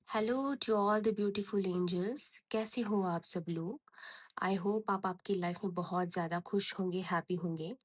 Hello to all the beautiful angels. कैसे हो आप सब लोग? आई होप आप आपकी लाइफ में बहुत ज़्यादा खुश होंगे, हैप्पी होंगे।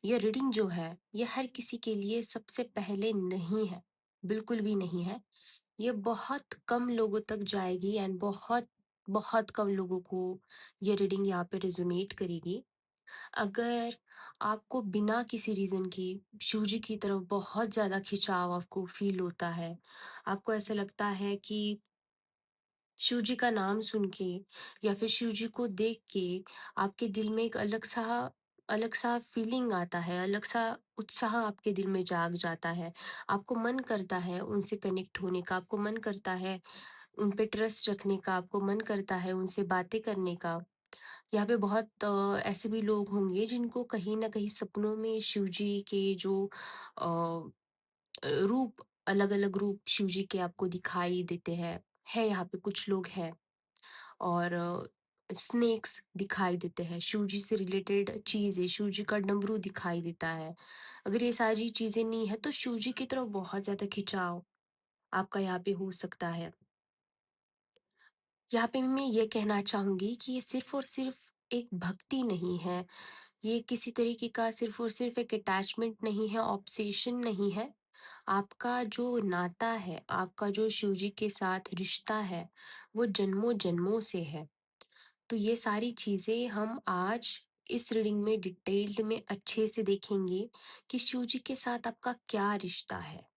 ये रीडिंग जो है ये हर किसी के लिए सबसे पहले नहीं है, बिल्कुल भी नहीं है। ये बहुत कम लोगों तक जाएगी एंड बहुत बहुत कम लोगों को ये रीडिंग यहाँ पे रेजोनेट करेगी। अगर आपको बिना किसी रीज़न के शिव जी की तरफ बहुत ज़्यादा खिंचाव आपको फील होता है, आपको ऐसा लगता है कि शिव जी का नाम सुन के या फिर शिव जी को देख के आपके दिल में एक अलग सा फीलिंग आता है, अलग सा उत्साह आपके दिल में जाग जाता है। आपको मन करता है उनसे कनेक्ट होने का, आपको मन करता है उन पे ट्रस्ट रखने का, आपको मन करता है उनसे बातें करने का। यहाँ पे बहुत ऐसे भी लोग होंगे जिनको कहीं न कहीं सपनों में शिव जी के जो रूप, अलग-अलग रूप शिव जी के आपको दिखाई देते हैं। है यहाँ पे कुछ लोग हैं और स्नेक्स दिखाई देते हैं, शिव जी से रिलेटेड चीज़ें, शिव जी का डमरू दिखाई देता है। अगर ये सारी चीज़ें नहीं है तो शिव जी की तरफ बहुत ज़्यादा खिंचाव आपका यहाँ पे हो सकता है। यहाँ पे मैं ये कहना चाहूँगी कि ये सिर्फ़ और सिर्फ़ एक भक्ति नहीं है, ये किसी तरीके का सिर्फ़ और सिर्फ़ एक अटैचमेंट नहीं है, ऑब्सेशन नहीं है। आपका जो नाता है, आपका जो शिव जी के साथ रिश्ता है, वो जन्मों-जन्मों से है। तो ये सारी चीज़ें हम आज इस रीडिंग में डिटेल्ड में अच्छे से देखेंगे कि शिव जी के साथ आपका क्या रिश्ता है।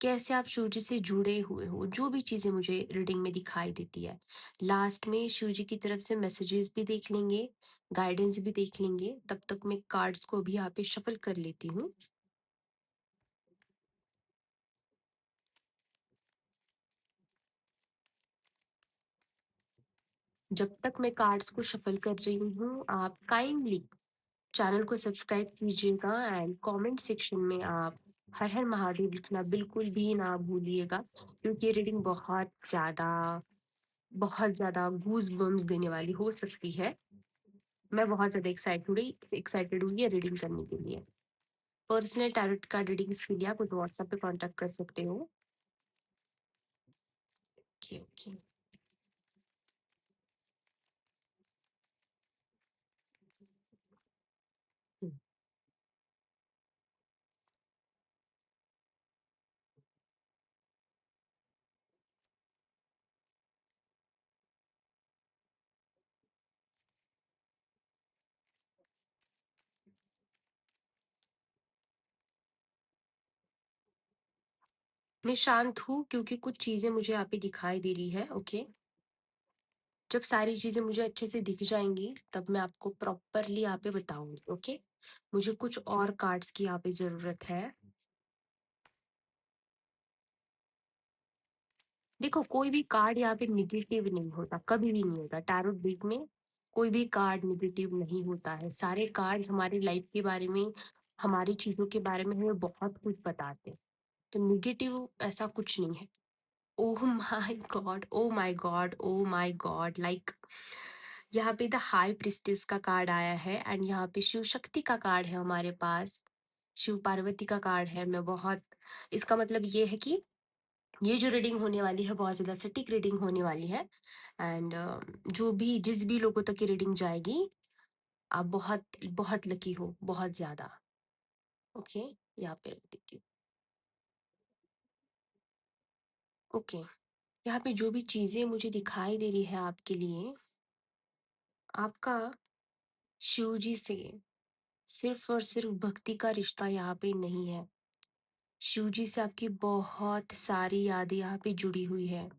कैसे आप शिव जी से जुड़े हुए हो, जो भी चीज़ें मुझे रीडिंग में दिखाई देती है। लास्ट में शिव जी की तरफ से मैसेजेस भी देख लेंगे, गाइडेंस भी देख लेंगे। तब तक मैं कार्ड्स को भी यहाँ पे शफल कर लेती हूँ। जब तक मैं कार्ड्स को शफल कर रही हूँ, आप काइंडली चैनल को सब्सक्राइब कीजिएगा एंड कमेंट सेक्शन में आप हर हर महादेव लिखना बिल्कुल भी ना भूलिएगा, क्योंकि ये रीडिंग बहुत ज़्यादा गूज़बम्प्स देने वाली हो सकती है। मैं बहुत ज़्यादा एक्साइटेड हुई ये रीडिंग करने के लिए। पर्सनल टैरोट कार्ड रीडिंग्स के लिए आप मुझे व्हाट्सएप पे कॉन्टैक्ट कर सकते हो। Okay, okay. हुँ। मैं शांत हूँ क्योंकि कुछ चीज़ें मुझे यहाँ पे दिखाई दे रही है, ओके? जब सारी चीज़ें मुझे अच्छे से दिख जाएँगी, तब मैं आपको प्रॉपरली यहाँ पे बताऊँगी, ओके? मुझे कुछ और कार्ड्स की यहाँ पे ज़रूरत है। देखो, कोई भी कार्ड यहाँ पे नेगेटिव नहीं होता, कभी भी नहीं होता। टैरोट डेक में कोई भी कार्ड नेगेटिव नहीं होता है। सारे कार्ड्स हमारी लाइफ़ के बारे में, हमारी चीज़ों के बारे में हमें बहुत कुछ बताते हैं। तो नेगेटिव ऐसा कुछ नहीं है। Oh my God! Oh my God! Oh my God! Like यहाँ पे द हाई प्रीस्टेस का कार्ड आया है एंड यहाँ पे शिव शक्ति का कार्ड है हमारे पास। शिव पार्वती का कार्ड है। मैं बहुत इसका मतलब ये है कि ये जो रीडिंग होने वाली है बहुत ज़्यादा सटीक रीडिंग होने वाली है एंड जो भी जिस भी लोगों तक ये रीडिंग जाएगी, आप बहुत बहुत लकी हो, बहुत ज़्यादा। ओके, यहाँ पे रख देती हूँ। ओके, यहाँ पे जो भी चीज़ें मुझे दिखाई दे रही है आपके लिए, आपका शिव जी से सिर्फ़ और सिर्फ़ भक्ति का रिश्ता यहाँ पे नहीं है। शिव जी से आपकी बहुत सारी यादें यहाँ पे जुड़ी हुई है।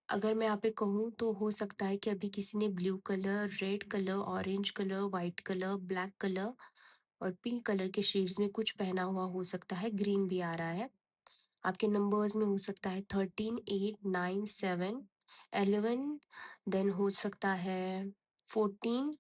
अगर मैं यहाँ पे कहूँ तो हो सकता है कि अभी किसी ने blue colour, red colour, orange colour, white colour, black colour और पिंक कलर के शेड्स में कुछ पहना हुआ हो सकता है, ग्रीन भी आ रहा है। आपके नंबर्स में हो सकता है 13, 8, 9, 7, 11, देन हो सकता है 14,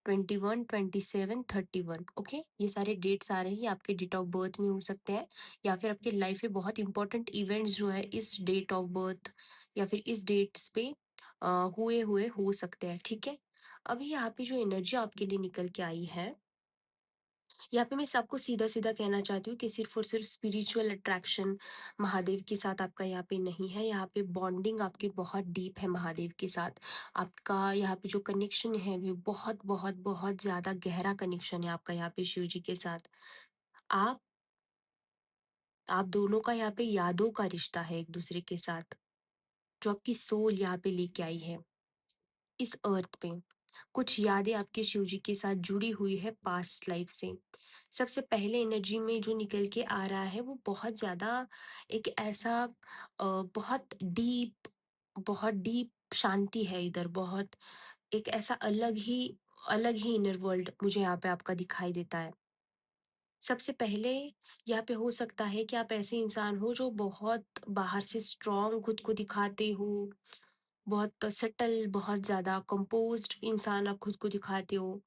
21, 27, 31। ओके, ये सारे डेट्स आ रहे हैं, ये आपके डेट ऑफ बर्थ में हो सकते हैं या फिर आपके लाइफ में बहुत इंपॉर्टेंट इवेंट्स जो है इस डेट ऑफ बर्थ या फिर इस डेट्स पे हुए हुए हो सकते हैं, ठीक है? अभी यहाँ पे जो एनर्जी आपके लिए निकल के आई है, यहाँ पे मैं सबको सीधा-सीधा कहना चाहती हूँ कि सिर्फ़ और सिर्फ़ स्पिरिचुअल अट्रैक्शन महादेव के साथ आपका यहाँ पे नहीं है, यहाँ पे बॉन्डिंग आपकी बहुत डीप है महादेव के साथ। आपका यहाँ पे जो कनेक्शन है वो बहुत, बहुत, बहुत ज़्यादा गहरा कनेक्शन है आपका यहाँ पे शिव जी के साथ। आप आप दोनों का यहाँ पे यादों का रिश्ता है एक-दूसरे के साथ, जो आपकी सोल यहाँ पे लेके आई है, इस अर्थ पे। कुछ यादें आपके शिवजी के साथ जुड़ी हुई है पास्ट लाइफ से। सबसे पहले एनर्जी में जो निकल के आ रहा है वो बहुत ज़्यादा एक ऐसा बहुत बहुत डीप शांति है इधर, बहुत एक ऐसा अलग ही इनर वर्ल्ड मुझे यहाँ पे आपका दिखाई देता है। सबसे पहले यहाँ पे हो सकता है कि आप ऐसे इंसान हो जो बहुत बाहर से स्ट्रॉन्ग खुद को दिखाते हो, बहुत सटल, बहुत ज़्यादा कंपोज़्ड इंसान आप खुद को दिखाते हो,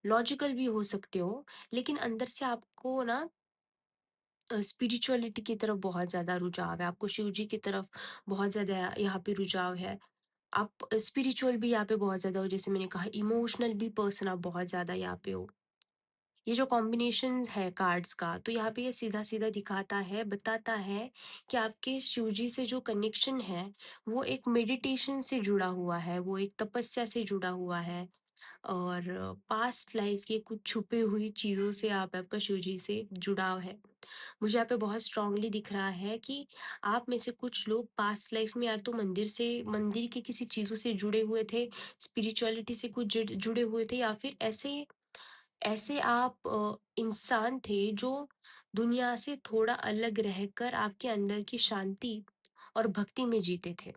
लॉजिकल भी हो सकते हो, लेकिन अंदर से आपको ना स्पिरिचुअलिटी की तरफ बहुत ज़्यादा रुझाव है, आपको शिव जी की तरफ बहुत ज़्यादा यहाँ पे रुझाव है। आप स्पिरिचुअल भी यहाँ पे बहुत ज़्यादा हो, जैसे मैंने कहा इमोशनल भी पर्सन आप बहुत ज़्यादा यहाँ पे हो। ये जो कॉम्बिनेशन है कार्ड्स का, तो यहाँ पे ये सीधा-सीधा दिखाता है, बताता है कि आपके शिवजी से जो कनेक्शन है, वो एक मेडिटेशन से जुड़ा हुआ है, वो एक तपस्या से जुड़ा हुआ है और पास्ट लाइफ के कुछ छुपे हुई चीज़ों से आप आपका शिवजी से जुड़ाव है। मुझे यहाँ पे बहुत स्ट्रांगली दिख रहा है कि आप में से कुछ लोग पास्ट लाइफ में या तो मंदिर के किसी चीज़ों से जुड़े हुए थे, स्पिरिचुअलिटी से कुछ जुड़े हुए थे या फिर ऐसे ऐसे आप इंसान थे जो दुनिया से थोड़ा अलग रहकर आपके अंदर की शांति और भक्ति में जीते थे।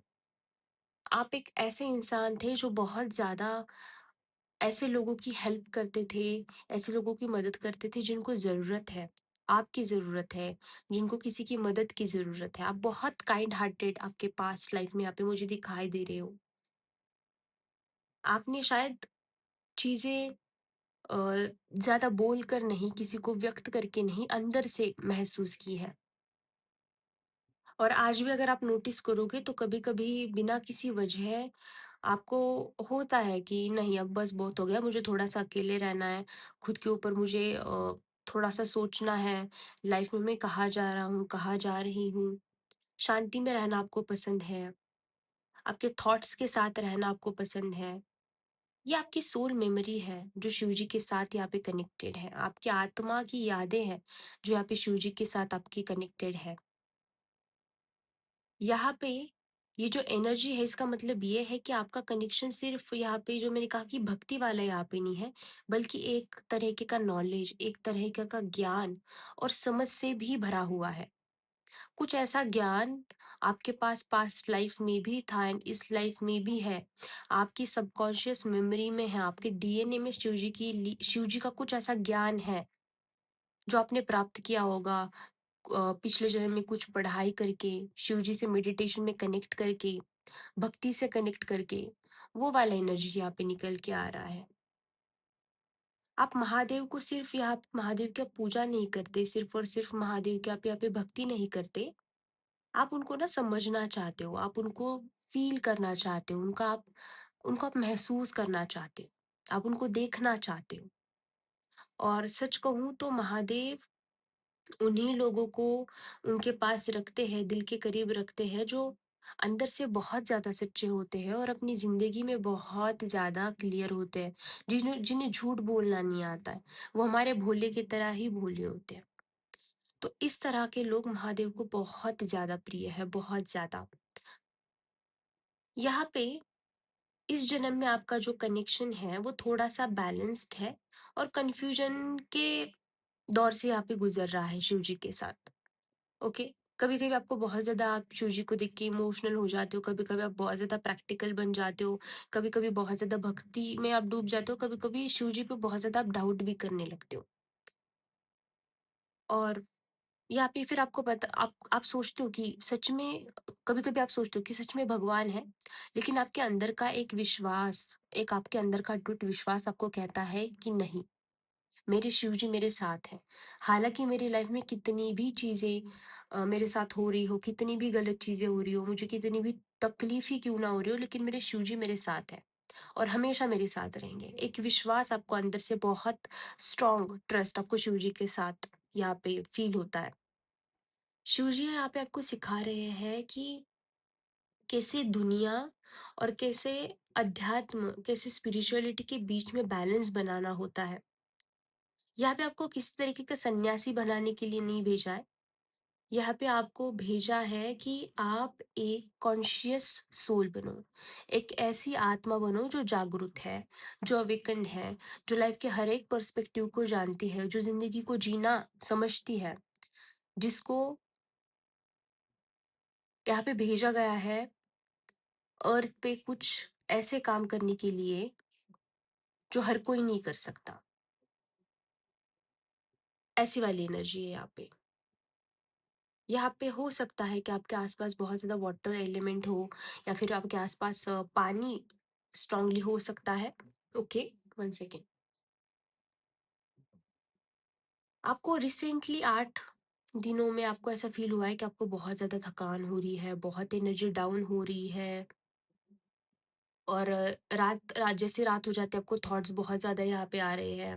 आप एक ऐसे इंसान थे जो बहुत ज़्यादा ऐसे लोगों की हेल्प करते थे, ऐसे लोगों की मदद करते थे जिनको ज़रूरत है, आपकी ज़रूरत है, जिनको किसी की मदद की ज़रूरत है। आप बहुत काइंड हार्टेड आपके पास्ट लाइफ में यहाँ पे मुझे दिखाई दे रहे हो। आपने शायद चीज़ें ज़्यादा बोलकर नहीं, किसी को व्यक्त करके नहीं, अंदर से महसूस की है। और आज भी अगर आप नोटिस करोगे तो कभी-कभी बिना किसी वजह आपको होता है कि नहीं अब बस बहुत हो गया, मुझे थोड़ा-सा अकेले रहना है, खुद के ऊपर मुझे थोड़ा-सा सोचना है, लाइफ में मैं कहाँ जा रहा हूँ, कहाँ जा रही हूँ। शांति में रहना आपको पसंद है, आपके थॉट्स के साथ रहना आपको पसंद है। ये आपकी सोल मेमोरी है जो शिवजी के साथ यहाँ पे कनेक्टेड है। आपकी आत्मा की यादें हैं जो यहाँ पे शिवजी के साथ आपकी कनेक्टेड है। यहाँ पे ये जो एनर्जी है इसका मतलब ये है कि आपका कनेक्शन सिर्फ यहाँ पे जो मैंने कहा कि भक्ति वाला यहाँ पे नहीं है, बल्कि एक तरीके का नॉलेज, एक तरीके का ज्ञान और समझ से भी भरा हुआ है। कुछ ऐसा ज्ञान आपके पास पास्ट लाइफ में भी था एंड इस लाइफ में भी है। आपकी सबकॉन्शियस मेमोरी में है, आपके डीएनए में शिव जी का कुछ ऐसा ज्ञान है, जो आपने प्राप्त किया होगा पिछले जन्म में कुछ पढ़ाई करके, शिव जी से मेडिटेशन में कनेक्ट करके, भक्ति से कनेक्ट करके, वो वाला एनर्जी यहाँ पे निकल के आ रहा है। आप महादेव को सिर्फ़ यहाँ पे महादेव की आप पूजा नहीं करते, सिर्फ़ और सिर्फ़ महादेव की आप यहाँ पे भक्ति नहीं करते। आप उनको ना समझना चाहते हो, आप उनको फ़ील करना चाहते हो, उनको आप महसूस करना चाहते हो, आप उनको देखना चाहते हो। और सच कहूँ तो महादेव उन्हीं लोगों को उनके पास रखते हैं, दिल के करीब रखते हैं जो अंदर से बहुत ज़्यादा सच्चे होते हैं और अपनी ज़िंदगी में बहुत ज़्यादा क्लियर होते हैं, जिन्हें जिन्हें झूठ बोलना नहीं आता है। वो हमारे भोले की तरह ही भोले होते हैं। तो इस तरह के लोग महादेव को बहुत ज़्यादा प्रिय है, बहुत ज़्यादा। यहाँ पे इस जन्म में आपका जो कनेक्शन है वो थोड़ा-सा बैलेंस्ड है और कन्फ्यूजन के दौर से यहाँ पे गुज़र रहा है शिव जी के साथ। ओके। कभी-कभी आपको बहुत ज़्यादा आप शिव जी को देख के इमोशनल हो जाते हो, कभी-कभी आप बहुत ज़्यादा प्रैक्टिकल बन जाते हो, कभी-कभी बहुत ज़्यादा भक्ति में आप डूब जाते हो, कभी-कभी शिव जी पे बहुत ज़्यादा आप डाउट भी करने लगते हो। और यहाँ पे फिर आपको पता आप सोचते हो कि सच में कभी-कभी आप सोचते हो कि सच में भगवान है, लेकिन आपके अंदर का एक विश्वास, एक आपके अंदर का अटूट विश्वास आपको कहता है कि नहीं, मेरे शिवजी मेरे साथ हैं। हालाँकि मेरी लाइफ़ में कितनी भी चीज़ें मेरे साथ हो रही हो, कितनी भी गलत चीज़ें हो रही हो, मुझे कितनी भी तकलीफ़ ही क्यों ना हो रही हो, लेकिन मेरे शिवजी मेरे साथ हैं। और हमेशा मेरे साथ रहेंगे। एक विश्वास आपको अंदर से बहुत स्ट्रॉन्ग ट्रस्ट आपको शिव जी के साथ यहाँ पे फ़ील होता है। शिव जी यहाँ पे आपको सिखा रहे हैं कि कैसे दुनिया और कैसे अध्यात्म, कैसे स्पिरिचुअलिटी के बीच में बैलेंस बनाना होता है। यहाँ पे आपको किसी तरीके का सन्यासी बनाने के लिए नहीं भेजा है। यहाँ पे आपको भेजा है कि आप एक कॉन्शियस सोल बनो। एक ऐसी आत्मा बनो जो जागरूक है, जो अवेकन्ड है, जो लाइफ के हर एक पर्सपेक्टिव को जानती है, जो ज़िंदगी को जीना समझती है, जिसको यहाँ पे भेजा गया है अर्थ पे कुछ ऐसे काम करने के लिए जो हर कोई नहीं कर सकता। ऐसी वाली एनर्जी है यहाँ पे। यहाँ पे हो सकता है कि आपके आसपास बहुत ज़्यादा वाटर एलिमेंट हो या फिर आपके आसपास पानी स्ट्रांगली हो सकता है। Okay, 1 second. आपको रिसेंटली 8 दिनों में आपको ऐसा फ़ील हुआ है कि आपको बहुत ज़्यादा थकान हो रही है, बहुत एनर्जी डाउन हो रही है और रात रात जैसे रात हो जाती है आपको थॉट्स बहुत ज़्यादा यहाँ पे आ रहे हैं।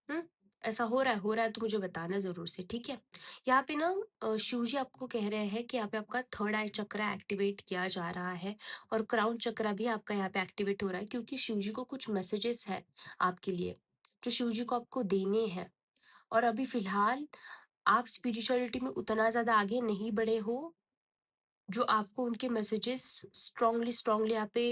हुँ? ऐसा हो रहा है तो मुझे बताना ज़रूर से, ठीक है? यहाँ पे ना शिव जी आपको कह रहे हैं कि यहाँ पे आपका थर्ड आई चक्र एक्टिवेट किया जा रहा है और क्राउन चक्र भी आपका यहाँ पे एक्टिवेट हो रहा है क्योंकि शिव जी को कुछ मैसेजेस हैं आपके लिए, जो शिव जी को आपको देने हैं। और अभी फ़िलहाल आप स्पिरिचुअलिटी में उतना ज़्यादा आगे नहीं बढ़े हो जो आपको उनके मैसेजेस स्ट्रांगली यहाँ पे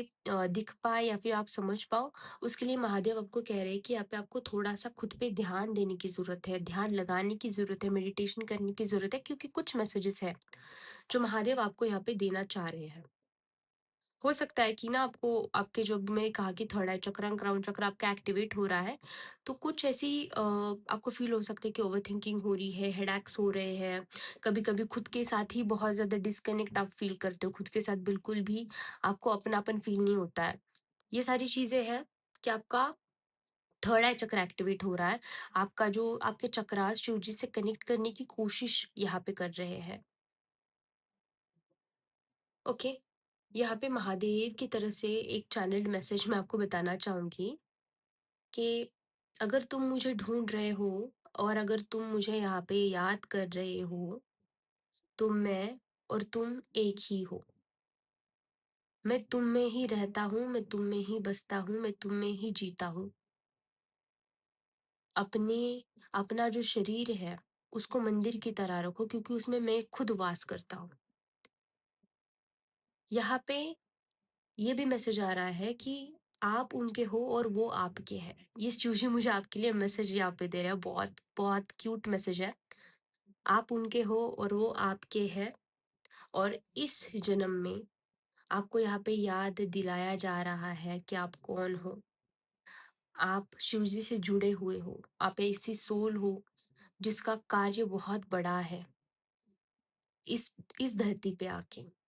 दिख पाए या फिर आप समझ पाओ, उसके लिए महादेव आपको कह रहे हैं कि यहाँ पे आपको थोड़ा-सा खुद पे ध्यान देने की ज़रूरत है, ध्यान लगाने की ज़रूरत है, मेडिटेशन करने की ज़रूरत है क्योंकि कुछ मैसेजेस हैं, जो महादेव आपको यहाँ पे देना चाह रहे हैं। हो सकता है कि ना आपको आपके जो अभी मैंने कहा कि थर्ड आई चक्र एंड क्राउन चक्र आपका एक्टिवेट हो रहा है, तो कुछ ऐसी आपको फ़ील हो सकता है कि ओवरथिंकिंग हो रही है, हेडेक्स हो रहे हैं, कभी-कभी खुद के साथ ही बहुत ज़्यादा डिस्कनेक्ट आप फ़ील करते हो, खुद के साथ बिल्कुल भी आपको अपनापन फ़ील नहीं होता है। ये सारी चीज़ें हैं कि आपका थर्ड आई चक्र एक्टिवेट हो रहा है, आपका जो आपके चक्रास शिव जी से कनेक्ट करने की कोशिश यहाँ पे कर रहे हैं, ओके? यहाँ पे महादेव की तरफ से एक चैनल्ड मैसेज मैं आपको बताना चाहूँगी कि अगर तुम मुझे ढूँढ रहे हो और अगर तुम मुझे यहाँ पे याद कर रहे हो, तो मैं और तुम एक ही हो। मैं तुम में ही रहता हूँ, मैं तुम में ही बसता हूँ, मैं तुम में ही जीता हूँ। अपने अपना जो शरीर है, उसको मंदिर की तरह रखो क्योंकि उसमें मैं खुद वास करता हूँ। यहाँ पे ये भी मैसेज आ रहा है कि आप उनके हो और वो आपके हैं। ये चूज़ी मुझे आपके लिए मैसेज यहाँ पे दे रहा है, बहुत बहुत क्यूट मैसेज है। आप उनके हो और वो आपके हैं और इस जन्म में आपको यहाँ पे याद दिलाया जा रहा है कि आप कौन हो। आप शिव जी से जुड़े हुए हो, आप ऐसी सोल हो जिसका कार्य बहुत बड़ा है इस इस धरती पे आके।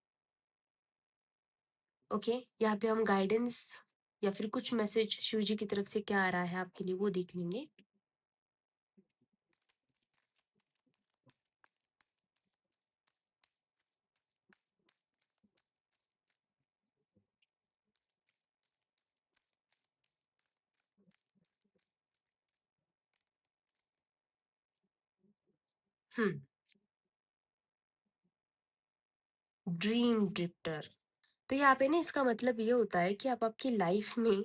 ओके, यहाँ पे हम गाइडेंस या फिर कुछ मैसेज शिव जी की तरफ से क्या आ रहा है आपके लिए वो देख लेंगे। हुँ, ड्रीम ड्रिफ्टर। तो यहाँ पे ना इसका मतलब ये होता है कि आप आपकी लाइफ में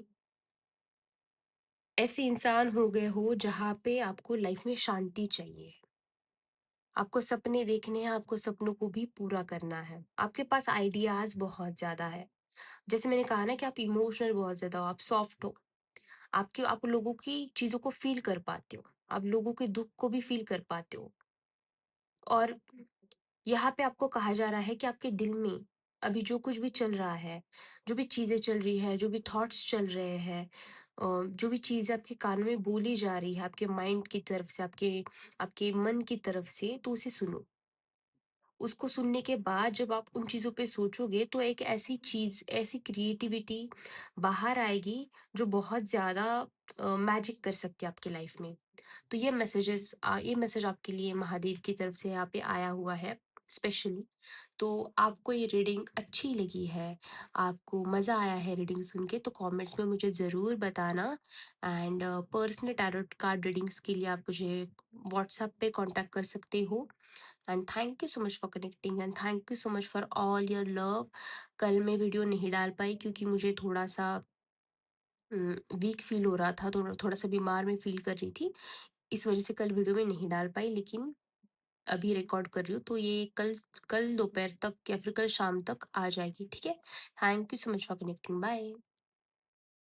ऐसे इंसान हो गए हो जहाँ पे आपको लाइफ में शांति चाहिए। आपको सपने देखने हैं, आपको सपनों को भी पूरा करना है। आपके पास आइडियाज़ बहुत ज़्यादा है। जैसे मैंने कहा ना कि आप इमोशनल बहुत ज़्यादा हो, आप सॉफ्ट हो। आप लोगों की चीज़ों को फ़ील कर पाते हो। आप लोगों के दुःख को भी फ़ील कर पाते हो। और यहाँ पे आपको कहा जा रहा है कि आपके दिल में अभी जो कुछ भी चल रहा है, जो भी चीज़ें चल रही है, जो भी थॉट्स चल रहे हैं, जो भी चीज़ें आपके कानों में बोली जा रही है, आपके माइंड की तरफ से, आपके आपके मन की तरफ से, तो उसे सुनो। उसको सुनने के बाद जब आप उन चीज़ों पे सोचोगे तो एक ऐसी चीज़, ऐसी क्रिएटिविटी बाहर आएगी जो बहुत ज़्यादा मैजिक कर सकती है आपकी लाइफ में। तो ये मैसेज आपके लिए महादेव की तरफ से यहाँ पे आया हुआ है। स्पेशली। तो आपको ये रीडिंग अच्छी लगी है, आपको मज़ा आया है रीडिंग सुन के, तो कमेंट्स में मुझे ज़रूर बताना। And personal tarot card readings के लिए आप मुझे व्हाट्सएप पे कांटेक्ट कर सकते हो। And thank you so much for connecting and thank you so much for all your love. कल मैं वीडियो नहीं डाल पाई क्योंकि मुझे थोड़ा-सा वीक फ़ील हो रहा था, थोड़ा-सा बीमार मैं फ़ील कर रही थी। इस वज़ह से कल वीडियो मैं नहीं डाल पाई, लेकिन अभी रिकॉर्ड कर रही हूँ, तो ये कल कल दोपहर तक या फिर कल शाम तक आ जाएगी, ठीक है? Thank you so much for connecting, bye.